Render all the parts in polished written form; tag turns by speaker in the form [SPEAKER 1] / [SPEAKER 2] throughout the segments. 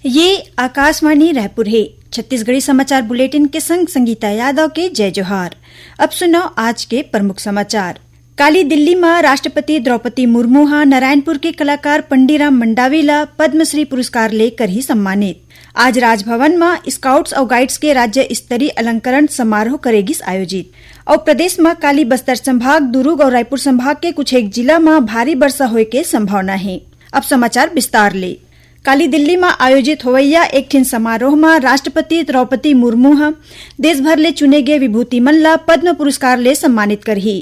[SPEAKER 1] ये आकाशवाणी रायपुर है। छत्तीसगढ़ी समाचार बुलेटिन के संग संगीता यादव के जय जोहार। अब सुनो आज के प्रमुख समाचार। काली दिल्ली में राष्ट्रपति द्रौपदी मुर्मू हा नारायणपुर के कलाकार पंडीराम मंडावी ला पद्मश्री पुरस्कार लेकर ही सम्मानित। आज राजभवन में स्काउट्स और गाइड्स के राज्य स्तरीय अलंकरण समारोह करेगी आयोजित। और प्रदेश में काली बस्तर संभाग, दुर्ग और रायपुर संभाग के कुछ एक जिला में भारी वर्षा होने की संभावना है। अब समाचार विस्तार ले। काली दिल्ली में आयोजित होवैया एक ठिन समारोह में राष्ट्रपति द्रौपदी मुर्मू हा देश भर ले चुने गए विभूति मन ला पद्म पुरस्कार ले सम्मानित करही।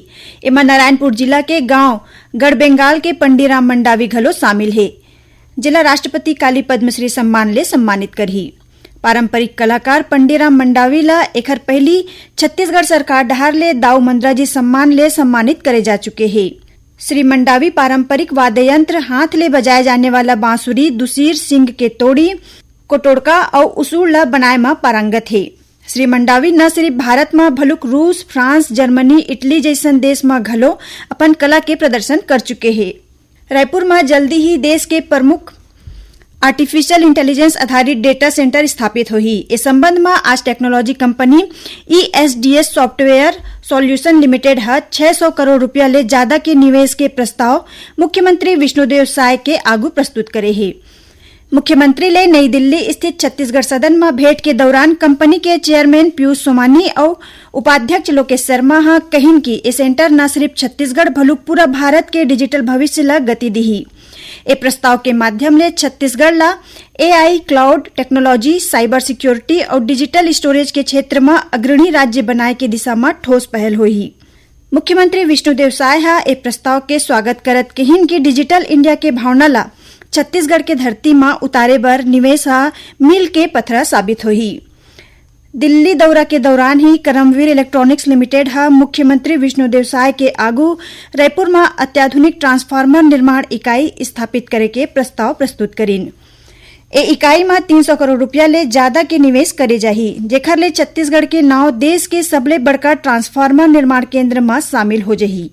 [SPEAKER 1] एमा नारायणपुर जिला के गांव गढ़बेंगाल के पंडीराम मंडावी घलो शामिल है। जिला राष्ट्रपति काली पद्मश्री सम्मान ले सम्मानित करही। पारंपरिक कलाकार पंडीराम मंडावी ला एखर पहली छत्तीसगढ़ सरकार डहार ले दाऊ मंदरा जी सम्मान ले सम्मानित करे जा चुके हैं। श्री मंडावी पारंपरिक वाद्य यंत्र हाथ ले बजाए जाने वाला बांसुरी, दुसीर, सिंग के तोड़ी, कोटोड़का और उसूल ला बनाए में पारंगत है। श्री मंडावी न सिर्फ भारत में भलुक रूस, फ्रांस, जर्मनी, इटली जैसन देश में घलो अपन कला के प्रदर्शन कर चुके हैं। रायपुर में जल्दी ही देश के प्रमुख आर्टिफिशियल इंटेलिजेंस आधारित डेटा सेंटर स्थापित होही। इस संबंध में आज technology company ESDS software solution limited हा 600 करोड़ रुपया ले ज्यादा के निवेश के प्रस्ताव मुख्यमंत्री विष्णुदेव साय के आगू प्रस्तुत करे है। मुख्यमंत्री ले नई दिल्ली स्थित छत्तीसगढ़ सदन में भेंट के दौरान कंपनी के चेयरमैन पीयूष सोमानी और उपाध्यक्ष लोकेश शर्मा हा कहिन की ये सेंटर न सिर्फ छत्तीसगढ़ भलुक पूरा भारत के डिजिटल भविष्य ला गति दिही। ए प्रस्ताव के माध्यम ले छत्तीसगढ़ ला AI, cloud technology, cyber security और डिजिटल स्टोरेज के क्षेत्र में अग्रणी राज्य बनाए के दिशा में ठोस पहल होही। मुख्यमंत्री विष्णुदेव साय हा ए प्रस्ताव के स्वागत करत कहिन की डिजिटल इंडिया के भावना ला छत्तीसगढ़ के धरती में उतारे बर निवेश हा मील के पत्थरा साबित होही। दिल्ली दौरा के दौरान ही करमवीर इलेक्ट्रॉनिक्स लिमिटेड हा मुख्यमंत्री विष्णुदेव साय के आगू रायपुर में अत्याधुनिक ट्रांसफार्मर निर्माण इकाई स्थापित करे के प्रस्ताव प्रस्तुत करीन। ए इकाई में 300 करोड़ रुपया ले ज्यादा के निवेश करे जाही, जेखर ले छत्तीसगढ़ के नाव देश के सबले बड़का ट्रांसफार्मर निर्माण केंद्र में शामिल हो जाही।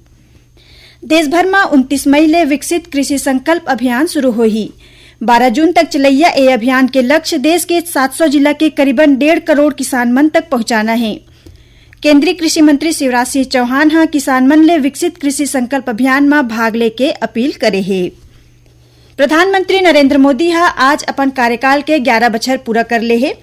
[SPEAKER 1] देश भर में 29 मई ले विकसित कृषि संकल्प अभियान शुरू होही। 12 जून तक चलैया ए अभियान के लक्ष्य देश के 700 जिला के करीबन 1.5 करोड़ किसान मन तक पहुंचाना है। केंद्रीय कृषि मंत्री शिवराज सिंह चौहान हा किसान मन ले विकसित कृषि संकल्प अभियान में भाग लेके अपील करे है। प्रधानमंत्री नरेंद्र मोदी हा आज अपन कार्यकाल के 11 बछर पूरा कर ले है।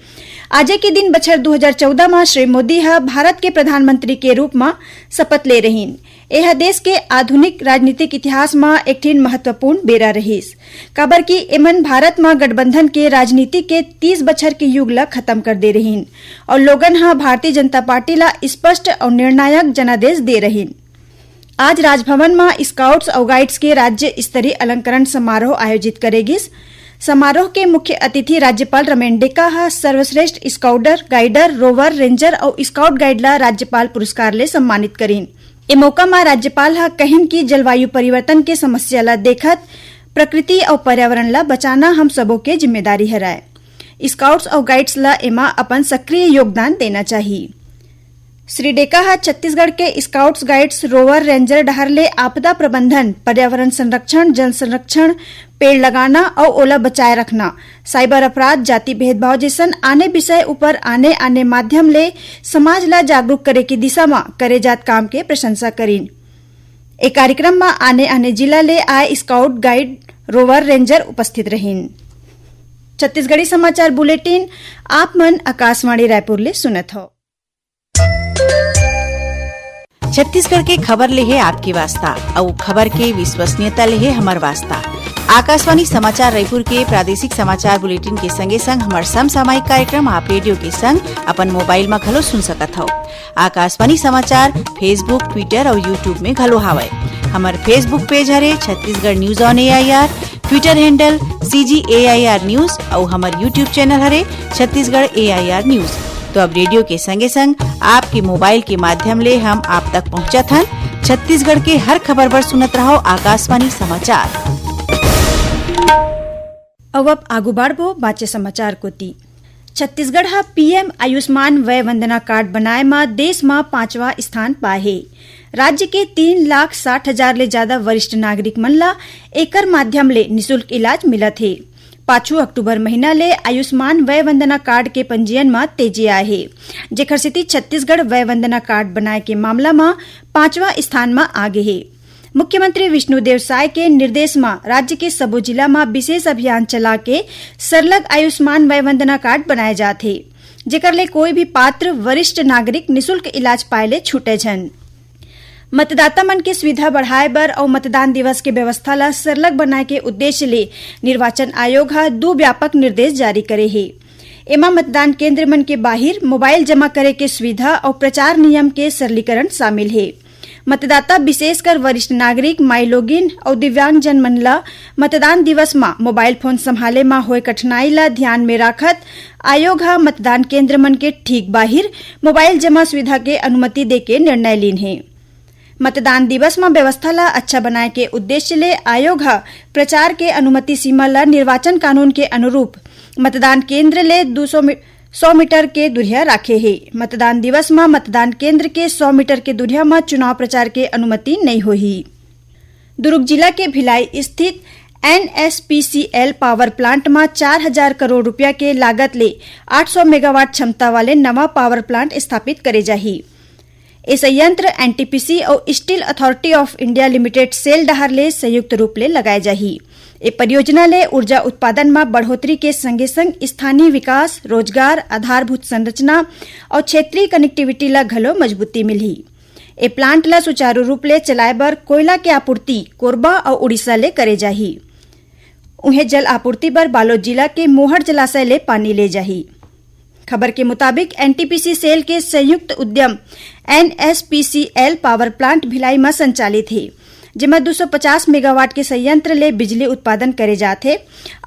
[SPEAKER 1] आज के दिन बछर 2014 में श्री मोदी हा भारत के प्रधानमंत्री के रूप में शपथ ले रहीन। यह देश के आधुनिक राजनीतिक इतिहास में एक ठिन महत्वपूर्ण बेरा रहीस, काबर की एमन भारत में गठबंधन के राजनीति के 30 बछर के युग ला खत्म कर दे रहीन और लोगन हा भारतीय जनता पार्टी ला स्पष्ट और निर्णायक जनादेश दे रहीन। आज राजभवन में स्काउट्स और गाइड्स के राज्य स्तरीय अलंकरण समारोह आयोजित करेगिस। समारोह के मुख्य अतिथि राज्यपाल रमेंडेका हा सर्वश्रेष्ठ स्काउटर, गाइडर, रोवर, रेंजर और स्काउट गाइड ला राज्यपाल पुरस्कार ले सम्मानित करीन। ए मौका में राज्यपाल हा कहिन की जलवायु परिवर्तन के समस्या ला देखत प्रकृति और पर्यावरण ला बचाना हम सबों के जिम्मेदारी हराय। स्काउट्स और गाइड्स ला एमा अपन सक्रिय योगदान देना चाहिए। श्री डेका हा छत्तीसगढ़ के स्काउट्स, गाइड्स, रोवर, रेंजर डहर ले आपदा प्रबंधन, पर्यावरण संरक्षण, जल संरक्षण, पेड़ लगाना और ओला बचाए रखना, साइबर अपराध, जाति भेदभाव जैसन आने विषय ऊपर आने माध्यम ले समाज ला जागरूक करे की दिशा में करे जात काम के प्रशंसा करीन। एक कार्यक्रम में आने जिला ले आए स्काउट, गाइड, रोवर, रेंजर उपस्थित रहीन। छत्तीसगढ़ी समाचार बुलेटिन आप मन आकाशवाणी रायपुर ले सुनत हो।
[SPEAKER 2] छत्तीसगढ़ के खबर ले है आपकी वास्ता और खबर के विश्वसनीयता ले है हमार वास्ता। आकाशवाणी समाचार रायपुर के प्रादेशिक समाचार बुलेटिन के संगे संग हमार समसामयिक कार्यक्रम आप रेडियो के संग अपन मोबाइल में घलो सुन सकत हो। आकाशवाणी समाचार फेसबुक, ट्विटर और यूट्यूब में घलो हावय। हमार Facebook page Hare Chhattisgarh news on AIR, Twitter handle CGAIR news और हमार यूट्यूब चैनल हरे छत्तीसगढ़ AIR न्यूज। तो अब रेडियो के संगे संग आपके मोबाइल के माध्यम ले हम आप तक पहुंचत हन। छत्तीसगढ़ के हर खबर पर सुनत रहो आकाशवाणी समाचार।
[SPEAKER 1] अब आगू बढ़बो बाचे समाचार कोती। छत्तीसगढ़ हा PM आयुष्मान वय वंदना कार्ड बनाए में देश में 5वां स्थान पाए है। राज्य के 3,60,000 ले ज्यादा वरिष्ठ नागरिक मन ला एकर माध्यम ले निःशुल्क इलाज मिलत है। 5 अक्टूबर महीना ले आयुष्मान वय वंदना कार्ड के पंजीयन में तेजी आए है, जेकर स्थिति छत्तीसगढ़ वय वंदना कार्ड बनाए के मामला में 5वां स्थान में आगे है। मुख्यमंत्री विष्णुदेव साय के निर्देश में राज्य के सबो जिला में विशेष अभियान चला के सरलग आयुष्मान वय वंदना कार्ड बनाए जाते, जेकर ले कोई भी पात्र वरिष्ठ नागरिक निशुल्क इलाज पाए ले छूटे छन। मतदाता मन के सुविधा बढ़ाए बर और मतदान दिवस के व्यवस्था ला सरलग बनाए के उद्देश्य ले निर्वाचन आयोग हा 2 व्यापक निर्देश जारी करे है। एमा मतदान केंद्र मन के बाहिर मोबाइल जमा करे के सुविधा और प्रचार नियम के सरलीकरण शामिल है। मतदाता विशेषकर वरिष्ठ नागरिक, माई लोगिन और दिव्यांग जन मन ला मतदान दिवस में मोबाइल फोन संभाले में होए कठिनाई ला ध्यान में राखत आयोग हा मतदान केंद्र मन के ठीक बाहिर मोबाइल जमा सुविधा के अनुमति देके निर्णय लीन है। मतदान दिवस में व्यवस्था ला अच्छा बनाए के उद्देश्य ले आयोग हा प्रचार के अनुमति सीमा ला निर्वाचन कानून के अनुरूप मतदान केंद्र ले 100 मीटर के दूरिया राखे है। मतदान दिवस में मतदान केंद्र के 100 मीटर के दूरिया में चुनाव प्रचार के अनुमति नहीं होही। दुर्ग जिला के भिलाई स्थित NSPCL पावर प्लांट में 4000 करोड़ रुपया के लागत ले 800 मेगावाट क्षमता वाले नवा पावर प्लांट स्थापित करे जाही। ये संयंत्र NTPC और steel authority of India limited SAIL डहार ले संयुक्त रूप ले लगाए जाही। ये परियोजना ले ऊर्जा उत्पादन में बढ़ोतरी के संगे संग स्थानीय विकास, रोजगार, आधारभूत संरचना और क्षेत्रीय कनेक्टिविटी ला घलो मजबूती मिलही। ये प्लांट ला सुचारू रूप ले चलाए बर कोयला के आपूर्ति कोरबा और उड़ीसा ले करे जाही। उन्हें जल आपूर्ति बर बालोद जिला के मोहर जलाशय ले पानी ले जाही। खबर के मुताबिक NTPC सेल के संयुक्त उद्यम NSPCL पावर प्लांट भिलाई में संचालित है, जिसमें 250 मेगावाट के संयंत्र ले बिजली उत्पादन करे जाते।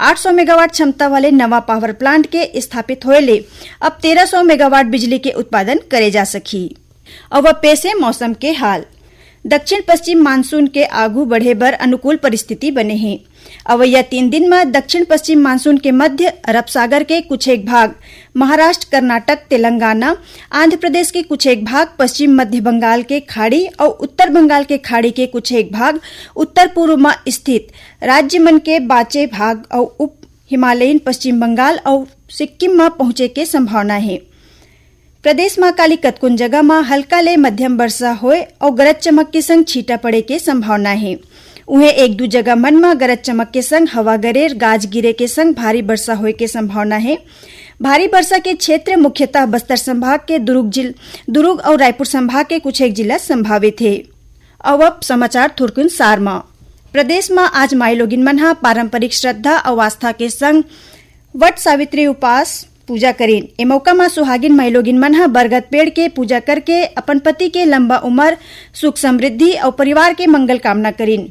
[SPEAKER 1] 800 मेगावाट क्षमता वाले नवा पावर प्लांट के स्थापित होए ले अब 1300 मेगावाट बिजली के उत्पादन करे जा सकी। अब वह पेश है मौसम के हाल। दक्षिण पश्चिम मानसून के आगू बढ़े बर अनुकूल परिस्थिति बने हैं। अवैया 3 दिन में दक्षिण पश्चिम मानसून के मध्य अरब सागर के कुछ एक भाग, महाराष्ट्र, कर्नाटक, तेलंगाना, आंध्र प्रदेश के कुछ एक भाग, पश्चिम मध्य बंगाल के खाड़ी और उत्तर बंगाल के खाड़ी के कुछ एक भाग, उत्तर पूर्व में स्थित राज्य मन के बाचे भाग और उप हिमालयीन पश्चिम बंगाल और सिक्किम में पहुंचे के संभावना है। प्रदेश में काली कतकुन जगह में हल्का ले मध्यम वर्षा होए और गरज चमक के संग छींटा पड़े के संभावना है। उन्हें 1-2 जगह मन में गरज चमक के संग हवा गरेर, गाज गिरे के संग भारी वर्षा होए के संभावना है। भारी वर्षा के क्षेत्र मुख्यतः बस्तर संभाग के दुर्ग और रायपुर संभाग के कुछ एक जिला संभावित है। अब समाचार थोरकुन सार में। प्रदेश में आज माई लोगिन मन हा पारंपरिक श्रद्धा और आस्था के संग वट सावित्री उपास पूजा करेन। ए मौका में सुहागिन माई लोगिन मन हा बरगद पेड़ के पूजा करके अपन पति के लंबा उम्र, सुख समृद्धि और परिवार के मंगल कामना करेन।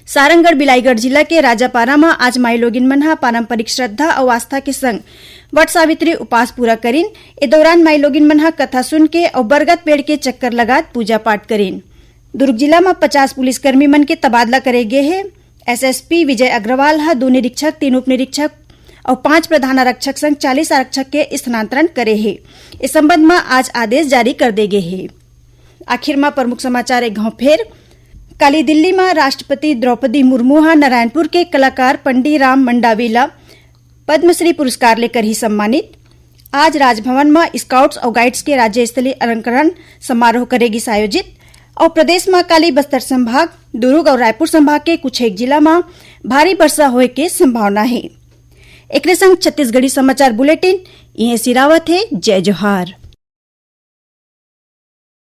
[SPEAKER 1] सारंगढ़ बिलाईगढ़ जिला के राजापारा में आज माई लोगिन मन हा पारंपरिक श्रद्धा और आस्था के संग वट सावित्री उपास पूरा करेन। ए दौरान माई लोगिन मन हा कथा सुन के और बरगद पेड़ के चक्कर लगात पूजा पाठ करेन। दुर्ग जिला में 50 पुलिसकर्मी मन के तबादला करे गए है। SSP विजय अग्रवाल हा 2 निरीक्षक, 3 उप निरीक्षक और 5 प्रधान आरक्षक संग 40 आरक्षक के स्थानांतरण करे है। इस संबंध में आज आदेश जारी कर दे गए है। आखिर में प्रमुख समाचार एक घाव फेर। काली दिल्ली में राष्ट्रपति द्रौपदी मुर्मू हा नारायणपुर के कलाकार पंडी राम मंडावीला पद्मश्री पुरस्कार लेकर ही सम्मानित। आज राजभवन में स्काउट्स और गाइड्स के राज्य स्तरीय अलंकरण समारोह करेगी आयोजित। और प्रदेश में काली बस्तर संभाग, दुर्ग और रायपुर संभाग के कुछ एक जिला में भारी वर्षा होए के संभावना है। एक संग छत्तीसगढ़ी समाचार बुलेटिन इहे सिरावत है। जय जोहार।